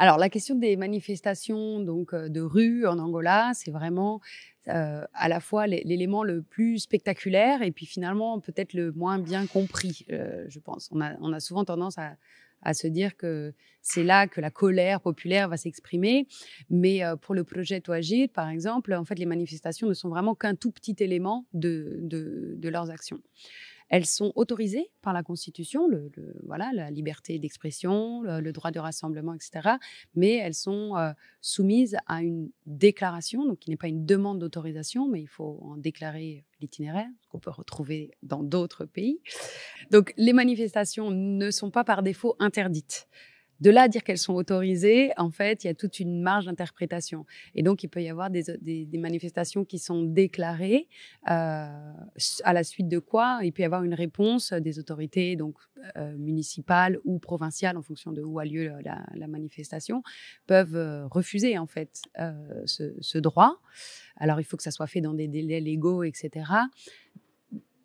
Alors la question des manifestations donc de rue en Angola, c'est vraiment, à la fois l'élément le plus spectaculaire et puis finalement peut-être le moins bien compris, je pense. On a souvent tendance à se dire que c'est là que la colère populaire va s'exprimer, mais pour le projet Touagir, par exemple, en fait, les manifestations ne sont vraiment qu'un tout petit élément de leurs actions. Elles sont autorisées par la Constitution, voilà, la liberté d'expression, le droit de rassemblement, et cetera. Mais elles sont, soumises à une déclaration, donc qui n'est pas une demande d'autorisation, mais il faut en déclarer l'itinéraire, ce qu'on peut retrouver dans d'autres pays. Donc les manifestations ne sont pas par défaut interdites. De là à dire qu'elles sont autorisées, en fait, il y a toute une marge d'interprétation et donc il peut y avoir des manifestations qui sont déclarées, à la suite de quoi il peut y avoir une réponse des autorités donc municipales ou provinciales en fonction de où a lieu la manifestation, peuvent, refuser en fait, ce droit. Alors il faut que ça soit fait dans des délais légaux et cetera.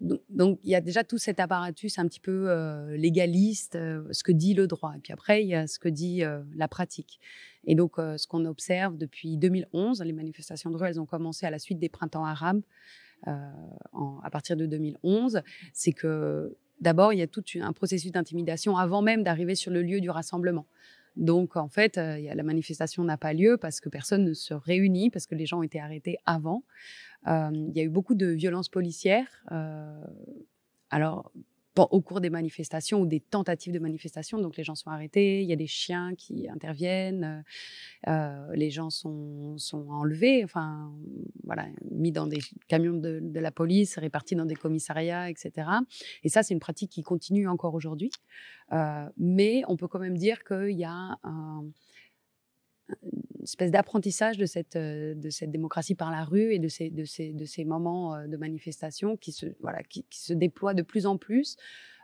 Donc il y a déjà tout cet apparatus un petit peu, légaliste, ce que dit le droit et puis après il y a ce que dit, la pratique et donc ce qu'on observe depuis 2011, les manifestations de rue, elles ont commencé à la suite des printemps arabes, heu, à partir de 2011. C'est que d'abord il y a tout un processus d'intimidation avant même d'arriver sur le lieu du rassemblement. Donc en fait, la manifestation n'a pas lieu parce que personne ne se réunit, parce que les gens ont été arrêtés avant. Il y a eu beaucoup de violences policières, alors au cours des manifestations ou des tentatives de manifestations, donc les gens sont arrêtés, il y a des chiens qui interviennent, les gens sont enlevés, enfin, voilà, mis dans des camions de la police, répartis dans des commissariats et cetera et ça, c'est une pratique qui continue encore aujourd'hui, mais on peut quand même dire qu'il y a une espèce d'apprentissage de cette démocratie par la rue et de ces moments, de manifestation qui se déploient de plus en plus.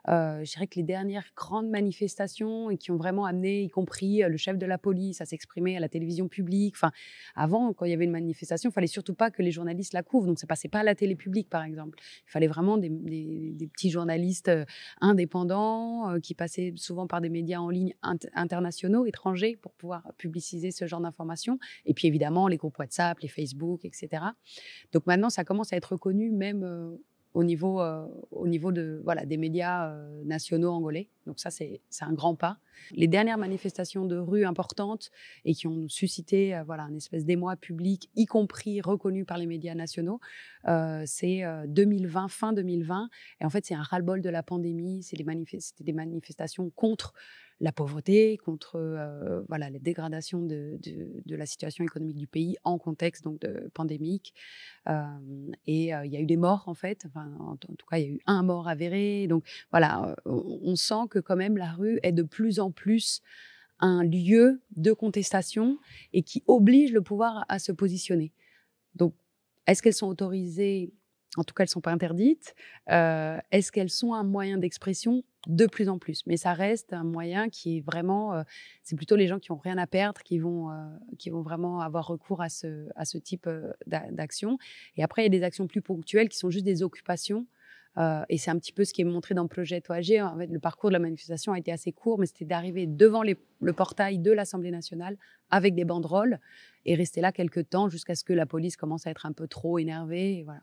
Je dirais que les dernières grandes manifestations et qui ont vraiment amené, y compris, le chef de la police à s'exprimer à la télévision publique. Enfin, avant, quand il y avait une manifestation, il fallait surtout pas que les journalistes la couvrent, donc ça passait pas à la télé publique, par exemple. Il fallait vraiment des petits journalistes, indépendants, qui passaient souvent par des médias en ligne internationaux, étrangers, pour pouvoir publiciser ce genre d'informations et puis évidemment les groupes WhatsApp, les Facebook et cetera. Donc maintenant, ça commence à être reconnu même, au niveau de voilà, des médias, nationaux angolais. Donc ça, c'est un grand pas. Les dernières manifestations de rue importantes et qui ont suscité, voilà, un espèce d'émoi public, y compris reconnu par les médias nationaux, c'est, 2020, fin 2020 et en fait, c'est un ras-le-bol de la pandémie. C'était des manifestations contre la pauvreté, contre, voilà, la dégradation de la situation économique du pays en contexte donc de pandémique. Il y a eu des morts en fait, enfin en tout cas il y a eu un mort avéré donc voilà, on sent que quand même la rue est de plus en plus un lieu de contestation et qui oblige le pouvoir à se positionner. Donc est-ce qu'elles sont autorisées? En tout cas, elles ne sont pas interdites. Est-ce qu'elles sont un moyen d'expression? De plus en plus, mais ça reste un moyen qui est vraiment, c'est plutôt les gens qui ont rien à perdre qui vont vraiment avoir recours à ce type, d'action et après il y a des actions plus ponctuelles qui sont juste des occupations, et c'est un petit peu ce qui est montré dans le projet Touagir. En fait, le parcours de la manifestation a été assez court, mais c'était d'arriver devant le portail de l'Assemblée nationale avec des banderoles et rester là quelque temps jusqu'à ce que la police commence à être un peu trop énervée et voilà.